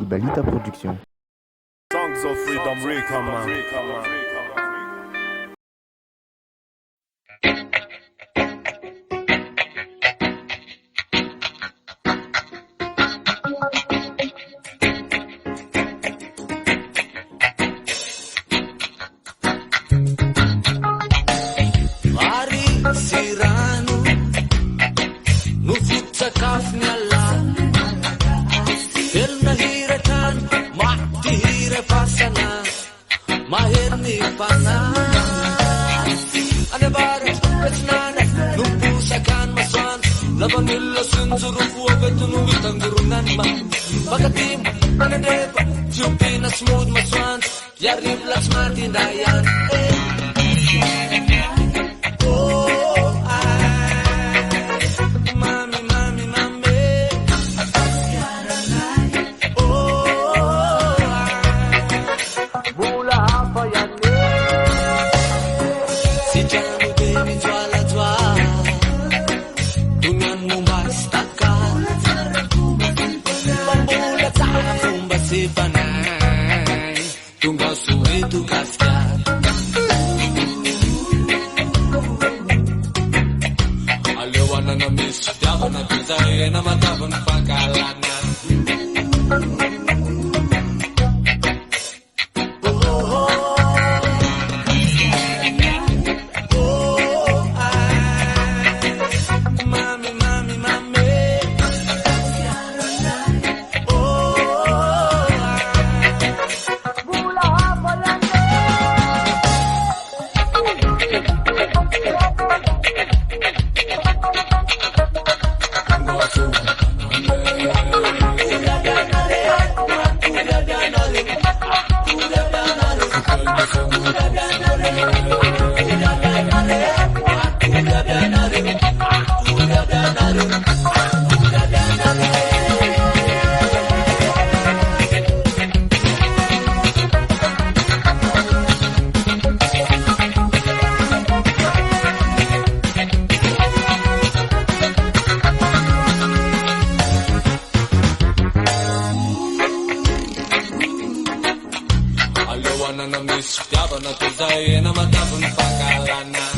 Ibalita Production. Songs of Freedom Recon, man. Mari sirano nufut sakafny Allah Elna hiratan mati hira pasana Maherni pana Ane barat kacnana Nupusakan maswan Laban illa sunzuru Fuagatunu witangurunan ma Pagatim anadepa Jupina smooth maswan Yarib laks mati dayan Panay, tunggal suwi tugas ka. Aliwan na miss, diako na pinsay na matapon pagkalanan. Aliwan na miss, diako na pinsay na matapon pagkalanan.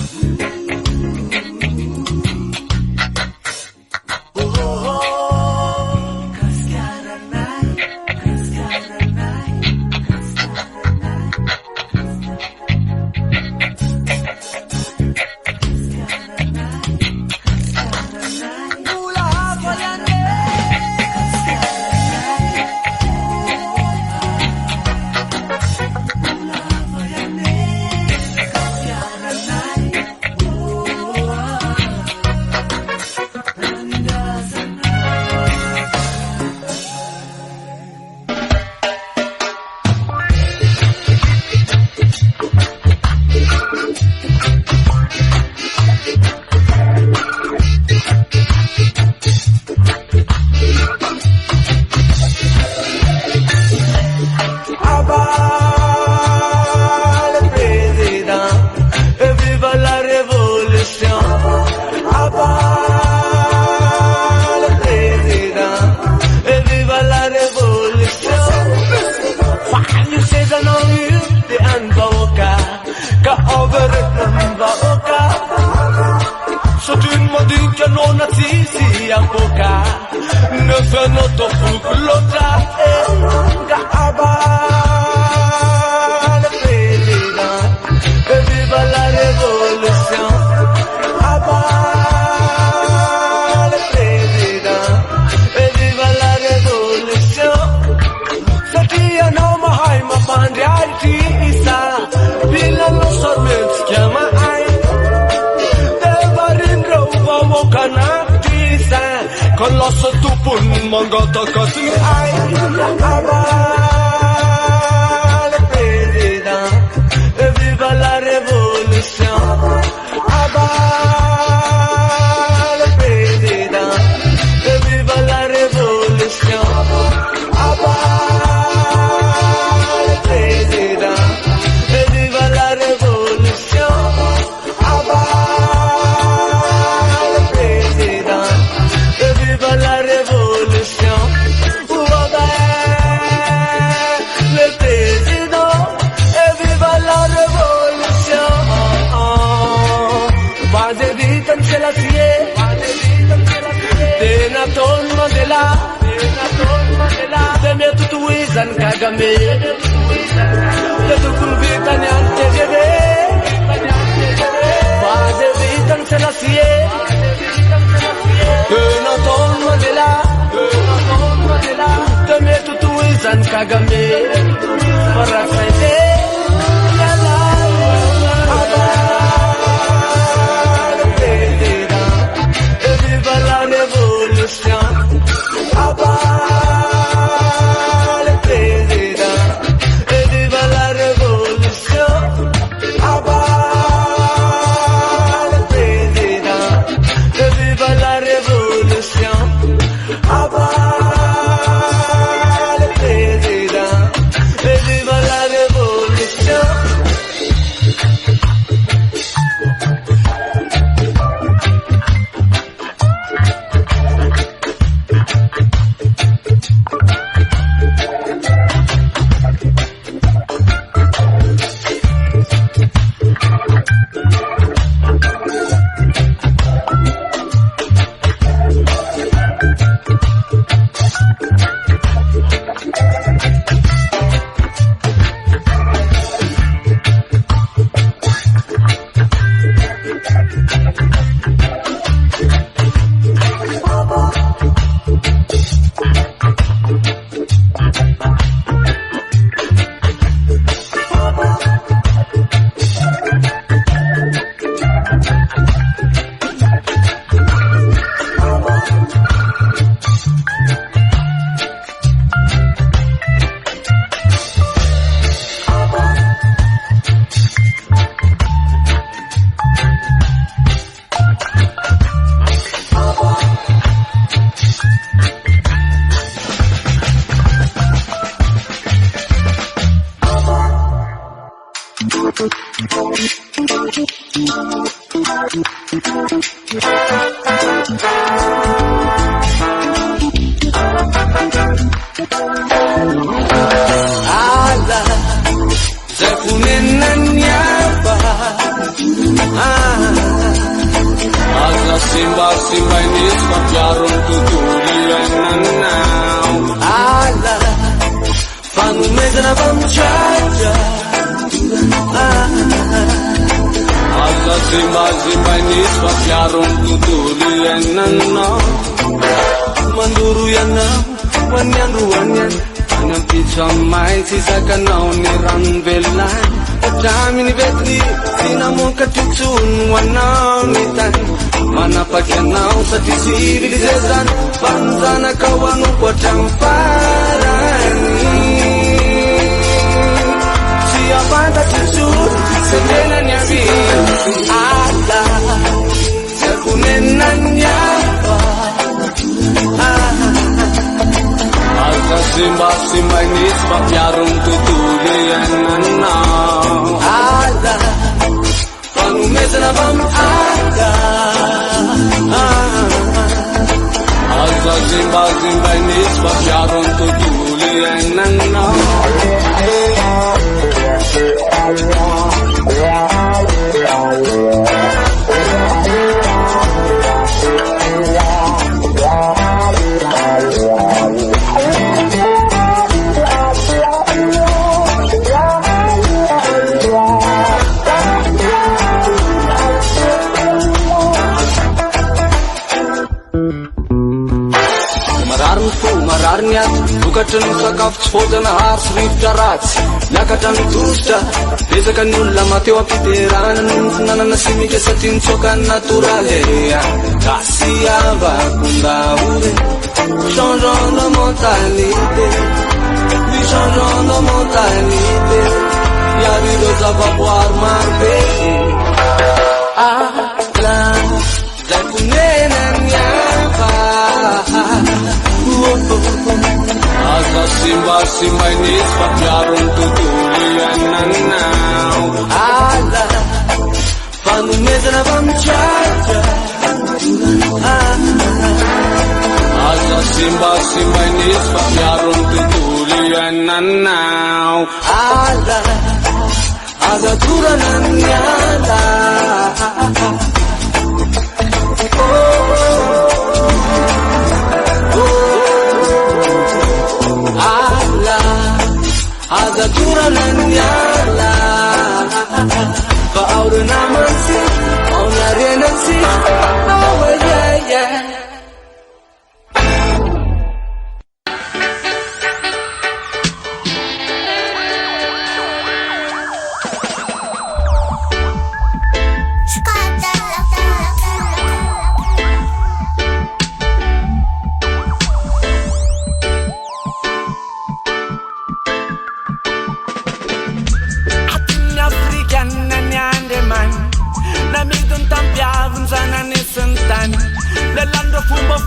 Yang boka Nefeno tofu kulota Ka abal président Viva la révolution Abal président Viva la révolution Satia no mahai mapandai isa Bila lo sormet skema ai Devarin roba wokana kalau satu pun mengatakan ai abal président viva la révolution abal président viva la révolution abal président viva la révolution abal président Viva la révolution, tuwizan kagame Yadukul bitan yang tejede Bade bitan selasiye Kenaton madela Dame tu tuwizan kagame Marasete Yala Abad Tedera Viva la revolution Abad Tedera Viva la revolution Abad Tedera Viva la revolution Abad Tedera Viva la revolution Ala Zakunenanya ba Asa simba ini Pakyarong tutulian nanau Ala Panumeza na bamchaja Asa simba ini Pakyarong tutulian nanau Manduru yan na Wanyan ruwanyan Anang pichamay Sisakan na uniran belan Dami ni betni Sinamong katutsun Wanamitan Manapagyanao Sa tisibilizesan Banza na kawanong Kwatamparani Siapa tak tutsun Sendena niya Ala Sakunenan niya Simba ini Pakyarong tutulian nanau Ada Panumeza na bamada Asa simba ini Pakyarong tutulian nanau Mararniat, bukatan sakaf tsfodana ars riftra ratsy Miakatra mitositra, betsaka ny olona mateo ampiterana Nanana simika satria nitsoka naturaly Kasiavako ndahory Changeant de mentalité Ny changeant de mentalité Miaro ireo zavaboary maro be Ala Zakonenany ava Asa simba ini Pakyarong tutulian nanau Ala Panumeza na bamchaja Asa simba ini Pakyarong tutulian nanau Ala Aga turanan nyala Allah Ada kuranan nyala Kau udah naman si Kau nyarianan si Oh yeah yeah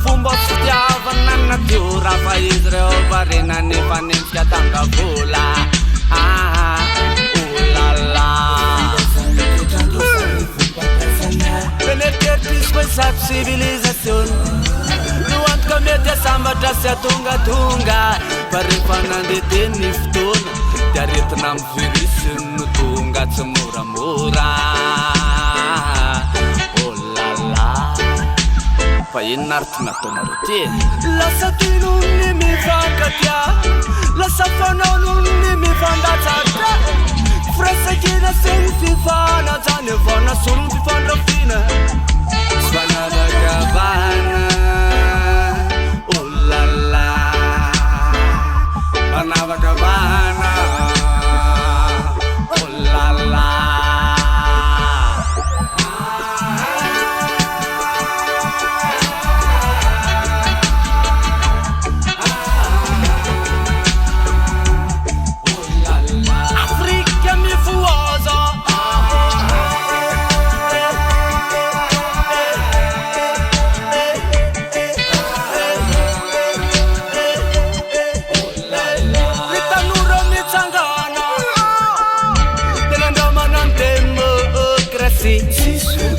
Fumbo stiavano a natura fa Israel varena ne panemska tanga vola la la Benedetti questa civilizazione Luant comete samba trasya tunga Parifanan di tini ftun Dari tenam virisin tunga semura-mura Painartna tonaruti Lasa tinunni mi fankatia Lasa fanonunni mi fandatata Fressa china senfi fana Zane fana sulfi fana fina Svana da cabana Oh la la Svana da cabana Oh la la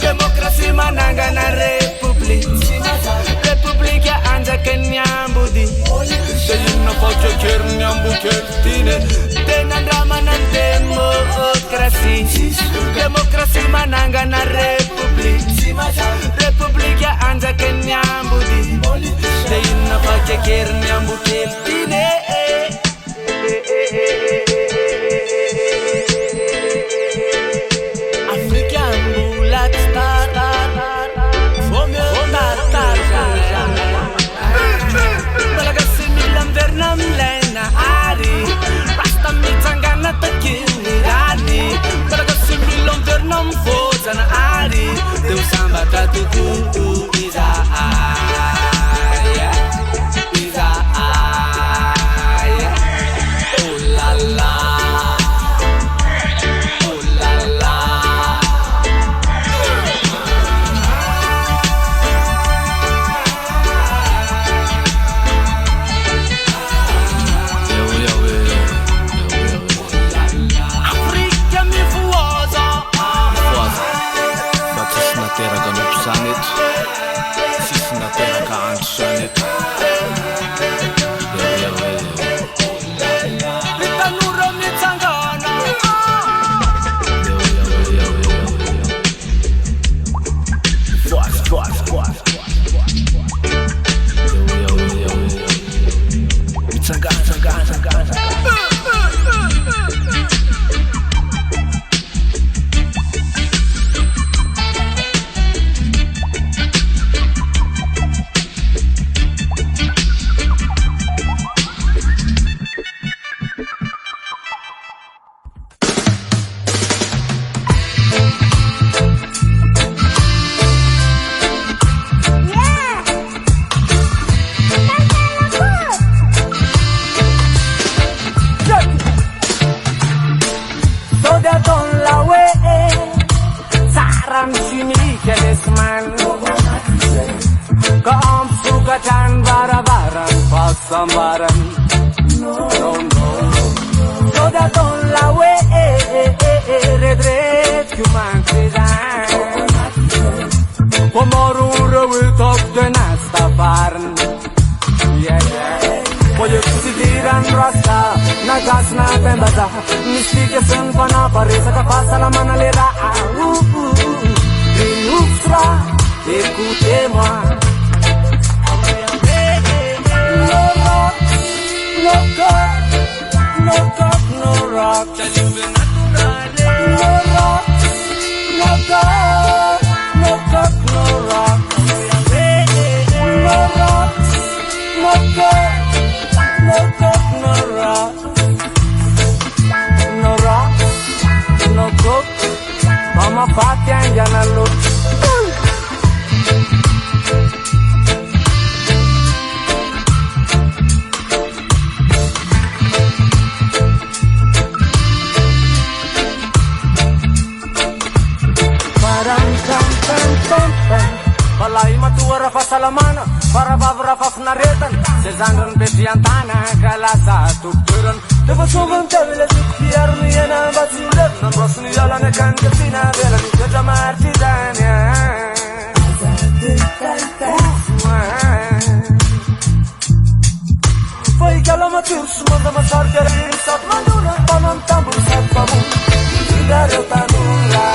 Demokrasi manangana republik Republik ya anja kenyambudi Seyina fojo ker nyambu kertine Denan ramanan demokrasi Demokrasi manangana republik Republik ya anja kenyambudi Seyina fojo ker nyambu kertine Deus samba tatuku Isaiah Oh la la Oh la la Afrika mi fuosa Terra da no planet Sis na terra ka ansanet Ritanuro mi tsangana Fuas Tsangana Keamsukatan bara-baran pasambaran No Toda ton la we Red cuman sedan Pomorura will talk the nastaparan Yeah Moje kusidiran rasa Nagas na tembaza Nistige sen panapare Sa kapasalaman alera Dinusra Écoutez-moi No, no, no, no, no, no, no. zandron be ty antana ka lasa tokotoerana efa sombany tavela tikiariny iana mba tsy levina ambrosiny ialany akanikasina vela mitoetra maritra izany fa ikala matiry somanda masarika rery sady mandona mpanao ny tambony sady mpamony indrareo tanora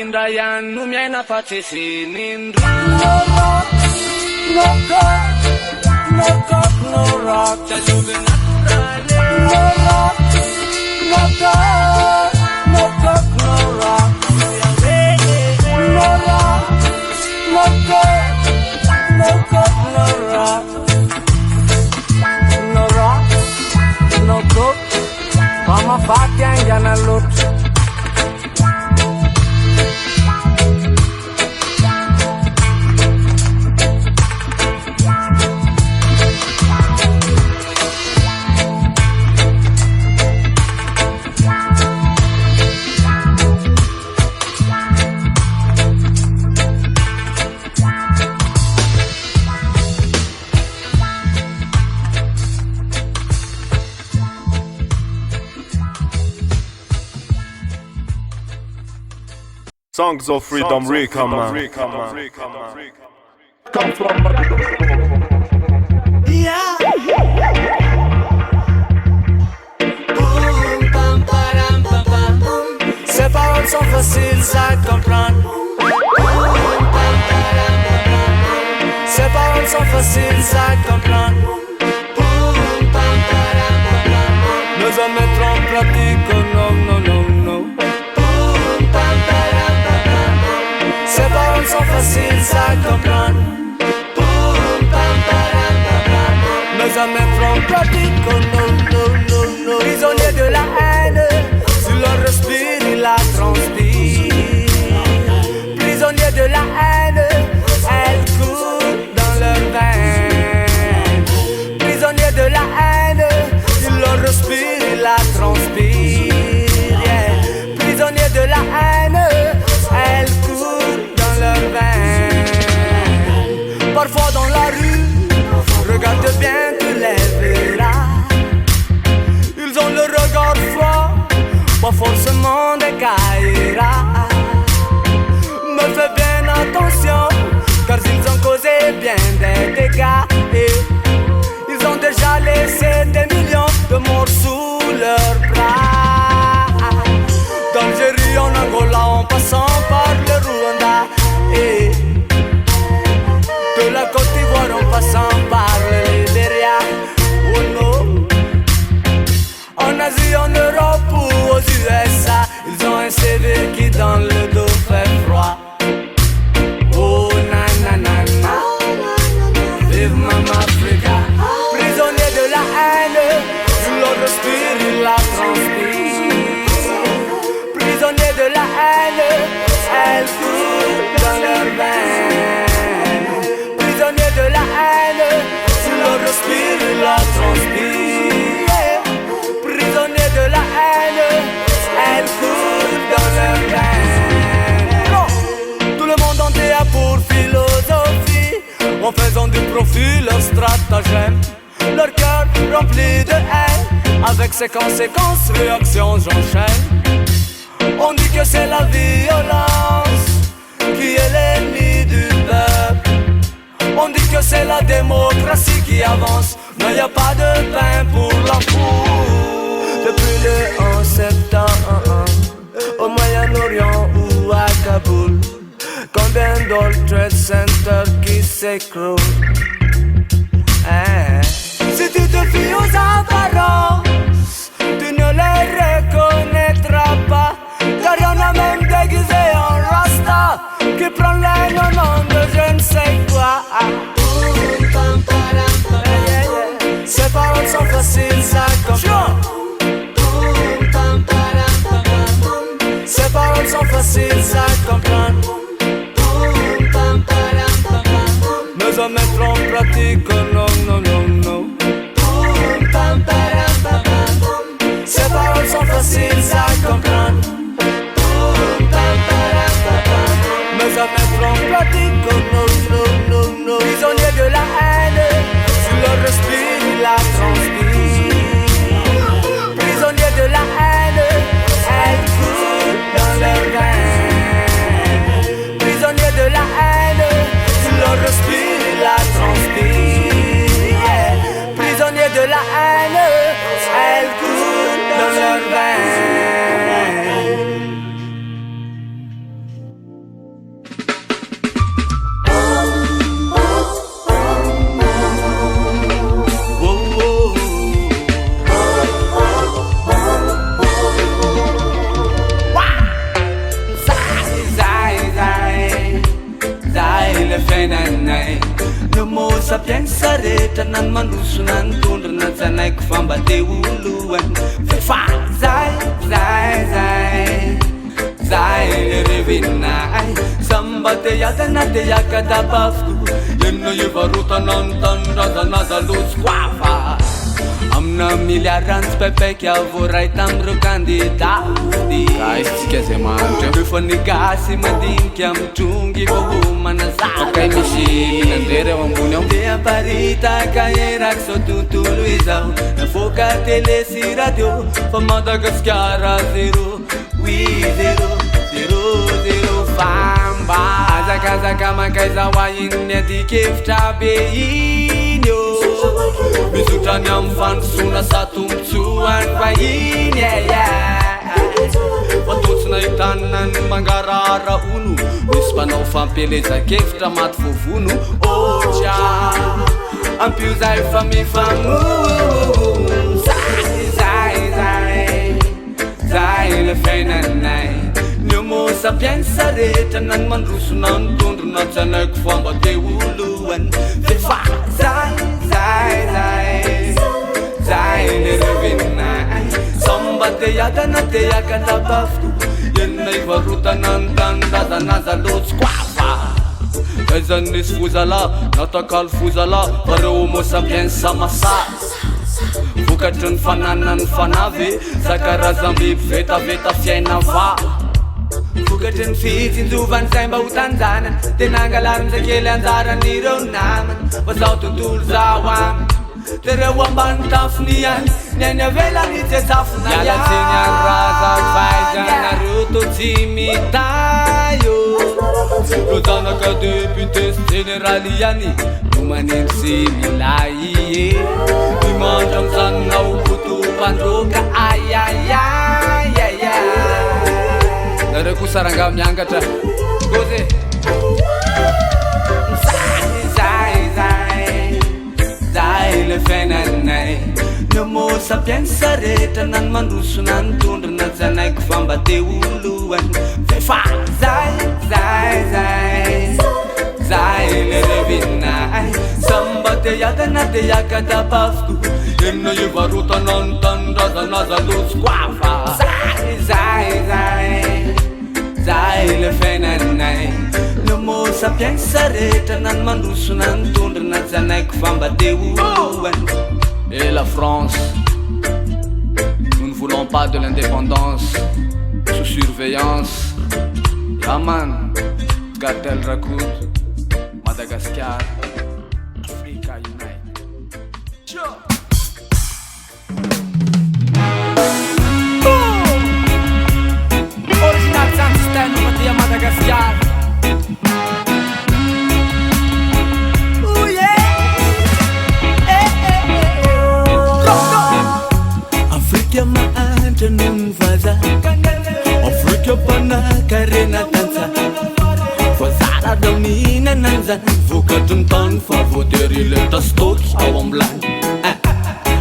indra ihany no miaina fa tsy sinindro no cock, no cock, no rock. No rock, no cock, no cock, no rock. No rock, no cock, no cock, no rock. No rock, no cock. Mama fatti anche a luce. Songs of Freedom Rika, man. Come from Yeah. Boum, pam, param, pam, pam. Ces paroles sont faciles à comprendre. Boum, pam, param, pam, pam. Ces paroles sont faciles à comprendre. Boum, pam, param, pam, pam. Nous en mettrons en pratique, oh non, non, non, non. Boum, pam, param, pam, pam. Ces paroles sont faciles à comprendre. Boum, pam, param, pam, pam. Nous en mettrons en pratique, oh non, non, non, non. Prisonniers de la haine, sur leur respire, ils la transpirent. Prisonniers de la haine, elle coule dans leur veine. Prisonniers de la haine, ils leur respire, ils la transpirent. Yeah. Prisonniers de la haine, elle coule dans leur veine. Parfois dans la rue, regarde bien, tu les verras. Ils ont le regard froid, pas forcément des caïras. Mais fais bien attention, car ils ont causé bien des dégâts. Et ils ont déjà laissé des millions de morts sous leurs bras. D'Algérie en Angola en passant par le Rwanda. Et de la Côte d'Ivoire en passant par le Libéria. Oh no. En Asie, en Europe ou aux USA, ils ont un CV qui dans le dos fait froid. Oh na na na na. Vive Mama Africa. Prisonniers de la haine, l'eau respire, ils la transpirent. Prisonniers de la haine, elle coule dans leur veine. Prisonniers de la haine, l'eau respire, ils la transpirent. Prisonniers de la haine, elle coule dans leur veine. Tout le monde entier a pour philosophie, en faisant du profit leur stratagème. Leur cœur rempli de haine, avec ses conséquences, réactions, j'enchaîne. On dit que c'est la violence qui est l'ennemi du peuple. On dit que c'est la démocratie qui avance, mais y a pas de pain pour la foule. Depuis le 11 septembre, au Moyen-Orient ou à Kaboul, combien d'autres Trade Center qui s'écroulent. Si tu te fies aux apparences, tu ne les reconnaîtras pas. Car y'en a même déguisé en Rasta qui prend les noms de je ne sais quoi. Ces paroles sont faciles à comprendre. Ces paroles sont faciles à comprendre. Nous en mettrons rehetra nan mandroso nan tondrona tsy anaiko fa mba te olohany fefa zay le revinay samba te hiatana te hiakadapafoko enina ivarotana ny tanindrazanaza lotsoko afa amina miliarany pepaiky avoray tamireo kandidaty Isitsika zay mahantra efa ny gasy madinika mitrongy fa homana akay misy minandery ao ambony ao de aparitaka eraky zao tontolo izao nafoka tele sy radio fa Madagasikara 0 famba azakazaka makaiza hoainony adikevitra be iny o mizotrany amin'ny fandrosoana satombotsoany vahiny fatotsina hitanina ny mangarahara ono misy mpanao fampelezakevitra maty vovono otra ampio zay fa mifano zay le fiainanay niomosa mpiainsa rehetra nany mandrosona ny tondrona tsy anaiko fa mba te olohany fefa zay le revinay samba te hiatana te hiakadapafoko enina ivarotana ny tanindrazanaza lotsoko afa aizany nisy fozala natakalo fozala fa reo homosa mpiainsa masazy vokatry ny fanana ny fanavy sakarazam-biby vetaveta fiaina va vokatry ny fitsinjovany zay mba ho tanjanany tena angalariny zay kely anjaran'ireo namany fa zao tontolo zao aminy tereo ambany tafony any ny ainy avelany tsetsafona ialatseny any raza faizanareo to tsy mitayo ro zanaka deputé sy generaly ihany no maneno sy milay ny mandro amizany nao kotompandroka ayayayaya nareo kosa ranga miangatra koze zay le fiainanay niomosa mpiainsa rehetra nany mandrosona ny tondrona tsy anaiko fa mba te olohany fefa zay le revinay samba te hiatana te hiakadapafoko enina ivarotana ny tanindrazanaza lotsoko afa zay le fiainanay niomosa mpiainsa rehetra nany mandrosona ny tondrona tsy anaiko fa mba te olohany. Et la France, nous ne voulons pas de l'indépendance sous surveillance. Yaman, Cartel Rakout, Madagascar, Africa Unite. Original sound system of Madagascar. Maandra nono vaza Afrika mpanakarena tansa voazara dao mihinana zany vokatry ny tany fa voatery leta stoky ao ambilany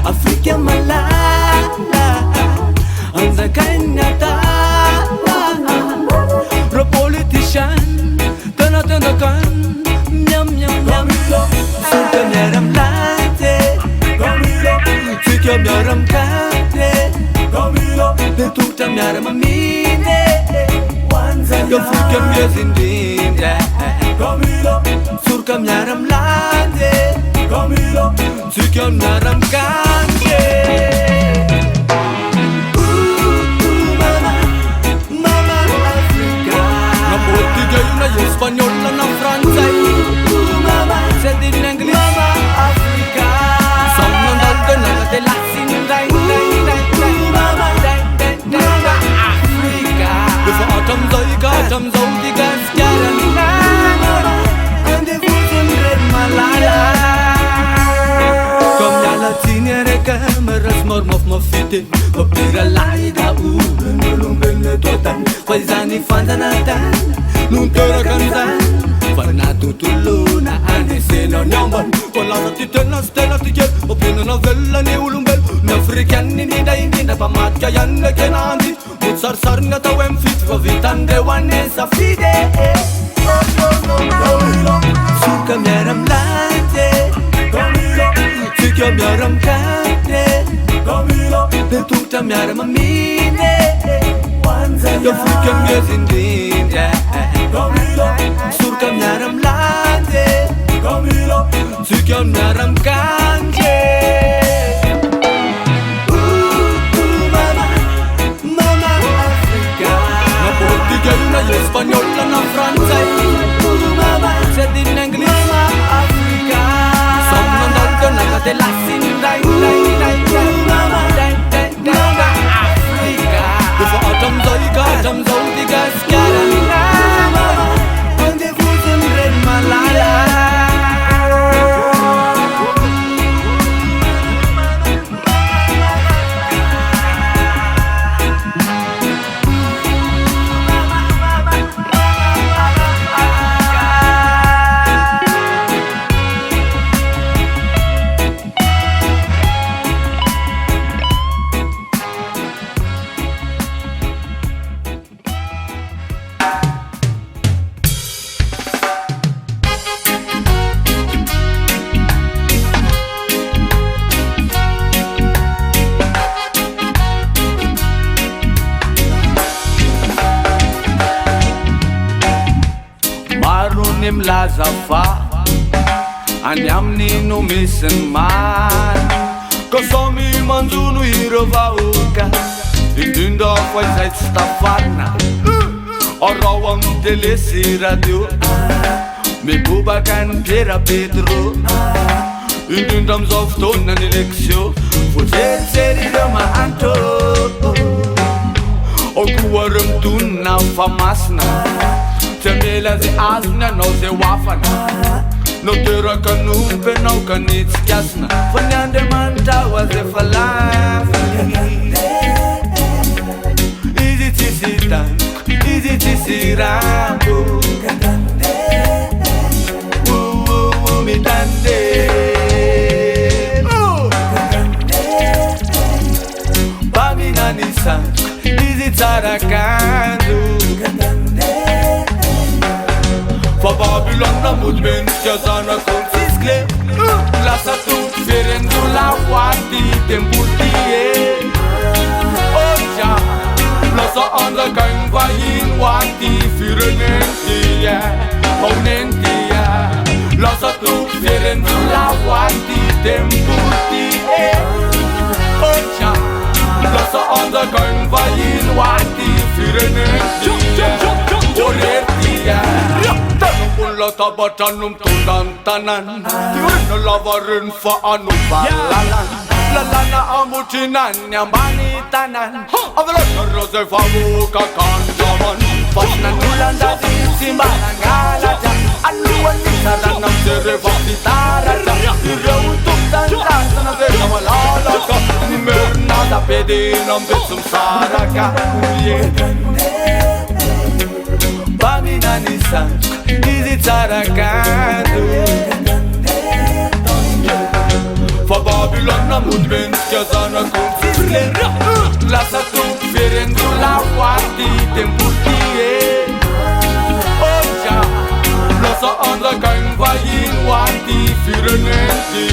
Afrika malala anjakainy atala ro politician tena tendakany miam suka miara milante tsika miara mikate Betuta miara mamine Afrika miazindinde Surka miara mlande Tsika miara mkande Mama Afrika Na português na espanhol na francês Mama said in English Mama Afrika Someone that gonna the Latin Atam zau di gaskiara ande fuzun red malala Kom ya latine reka meras mormof mofite Opira laida nulungbele totan Faizani fandanata Nuntera kanzan Farna tutuluna ande seno nyamban Kola titena stela tiket Opina na vella ni ulumbel Nafrikan ni inda pamat kayan na kenandi Mutsar nga tawem fit Vavitan wane sa fide Suka miara mlante Tsika miaramkany Camilo Tongotra miaramaminy Afrika miazindrindra Camilo Soroka miaramlandy Camilo Tsika miaramkany Mama Afrika Na Portugal na Espanol na Fransay Mama Sa din English Afrika Somnandolto na kadalasin Mama Afrika Before autumn zone tigas karan Mama Ande fuzun red malala Milaza fa any amin'ny no misy ny many Ka samy manjono ireo vahoaka Indrindra fa izay tsy tafarina Arao amin'ny tele sy radio Mibobaka ny Pierre Pedro Indrindra amizao fotoana ny élection Voajery ireo mahanto Ao koa reo mitonina fa masina Temela zay azony anao zay wafana Nao teraka nompe nao ka nitsikasina Fa ny Andriamanitra ho azy efa lafiny Izy tsisy tanko, izy tsisy rambo Mitande Paminany sanko, izy tsara kanto Fa Babylon na mody mendrika zanakao tsisykle Lasa tompy ferendola ho aty temboly ty Oja Lasa anjakainy vahiny ho aty fireneny ty Maoneny ty Lasa tompy ferendola ho aty temboly ty Oja Lasa anjakainy vahiny ho aty fireneny ty Orery ty Mula tabatan mitondra ny tanan Tirina lavarin fa anobalalan Lalana amotrina ny ambany tanan Avalana zay vahoaka kanjaman Fasinan'olon-dratsy tsy mba nangalatra Alohan'ny sarana mijery fitaratra Ireo tompon-drasana zay na malalaka Nimerina tapedina mbetsy misaraka Paminany sanko Izy tsara kanto Fa Babylon na mody mendrika zanakao tsisykle Lasa tompy ferendola ho aty temboly ty Oja Lasa anjakainy vahiny ho aty fireneny ty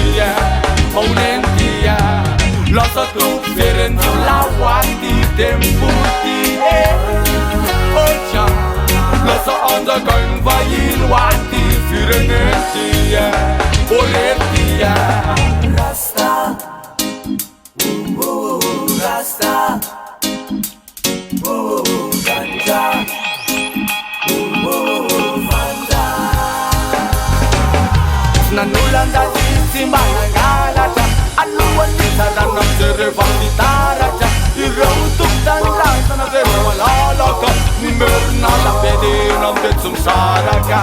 Maoneny ty Lasa tompy ferendola ho aty temboly ty Oja Lasa anjakainy vahiny ho aty fireneny ty Orery ty Rasta Rasta Ganja Vanja Nan'olon-dratsy tsy mba nangalatra Alohan'ny sarana mijery fitaratra Ireo tompon-drasana zay na malalaka Nimerina tapedina mbetsy misaraka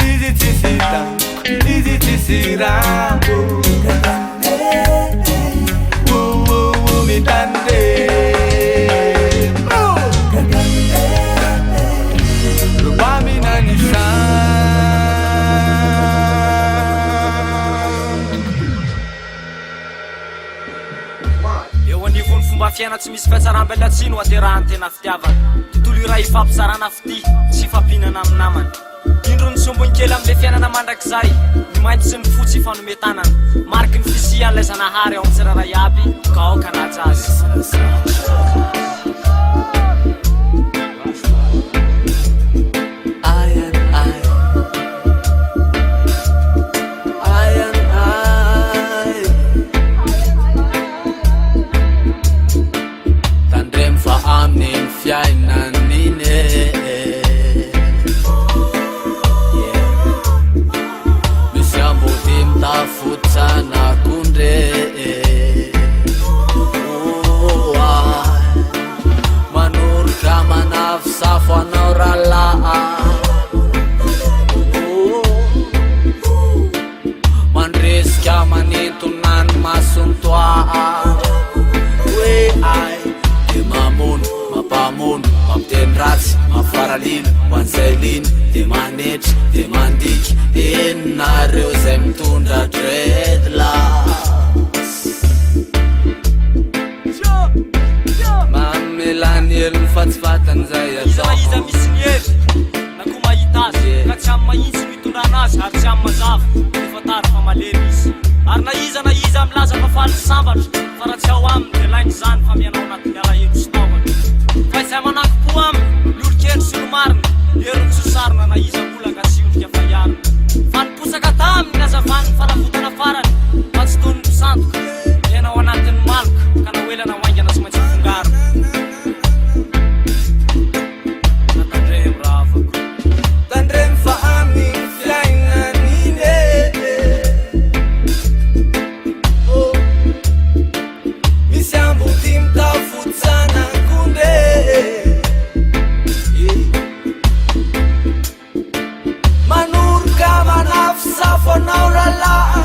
Izy tsisy tanko, izy tsisy rambo Mitande Paminany sanko Eo anivon'ny fomba fiaina tsy misy fiatsaram-belatsiny ho aterahan'ny tena fitiavana Tontolo iray ifampizarana fity, tsy fampihinana amin'ny namany Indro ny sombony kely amin'le fiainana mandrakizay Ny mainty sy ny fotsy fanometanana mariky ny fisian'ilay zanahary ao amin'ny tsiraray aby ka aoka ratsy azy tandremy fa amin'ny fiainan'iny misy ambody mitafotsana kondre manoroka manafisafo anao ralaha mandresika manentonany masontoa hoe ay de mamono mampamono mampiteny ratsy mafaraliny hoan'izay liny de manetry de mandiky enonareo zay mitondra dreadlocks mamelany helony fatsifatany zay iza misy ny hery na koa mahita azy ka tsy amin'ny mahitsy mitondrana azy ary tsy amin'ny mazava efa tary fa malemy izy ary na iza milaza fa faly sambatra fa raha tsy ao aminy de lainy zany fa mianao anatin'ny alahelo sy taovana fa izay mananky-po aminy miorikendry sy no marina herony sosarina na iza olaka tsy ondrika fa iarina fa niposaka taminy azavany faravotana farany fa tsy tony misandoka ianao anatin'ny maloka ka na hoelana hoaingana sy maintsy fongaro natandremo raha avako tandremy fa amin'ny fiainan'iny misy ambody mitafotsana kondre manoroka manafisafo anao ralaha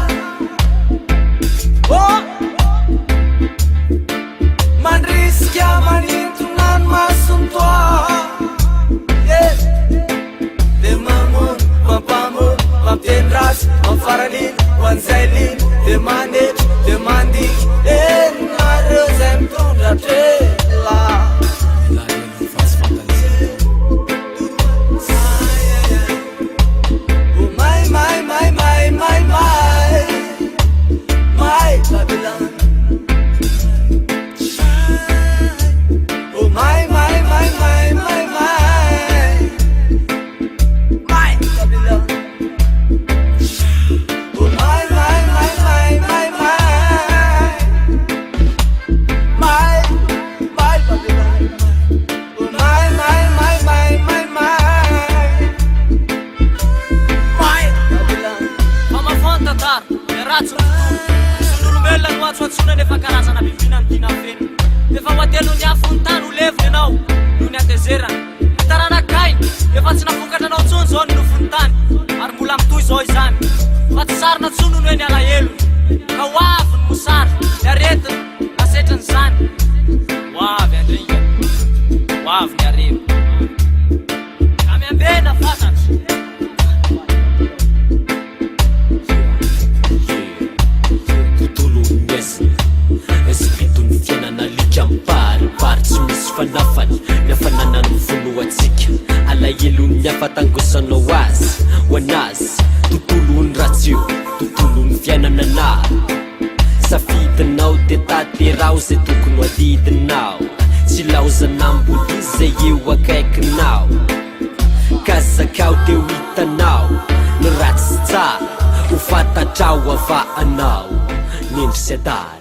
mandrisika manintonany masontoa de mamono mampamono mampiteny rasy mamfaraliny hoan'izay liny de manetry de mandiky enonareo zay mitondra trela my Babylon. Oh my Babylon. Oh my Babylon. Oh my Babylon. Mama fonta tar, ratsy olombelona no atsoatsonany efa karazana bibina ny tina feno efa hoatelo ny afony tany ho levony ianao no ny atezerana taranakainy efa tsy navokatra anao tsony zao ny nofony tany ary mbola mitoy zao izany fa tsy sarina tsono no hoe ny alahelony ka hoavy ny mosary ny aretiny masetrany zany hoavy andringa hoavy ny aremo ka miambena fantatry Espitony fiainana alika miparipary tsy misy fanafany ny afanana ny vonoatsika alahelony afatangosanao azy ho anazy tontolony ratsio tontolony fiainanana safidinao de taterao zay tokony ho adidinao tsy laozanambody zay eo akaikinao kazakao de ho hitanao ny ratsy tsara ho fantatrao avaanao nendry sy adary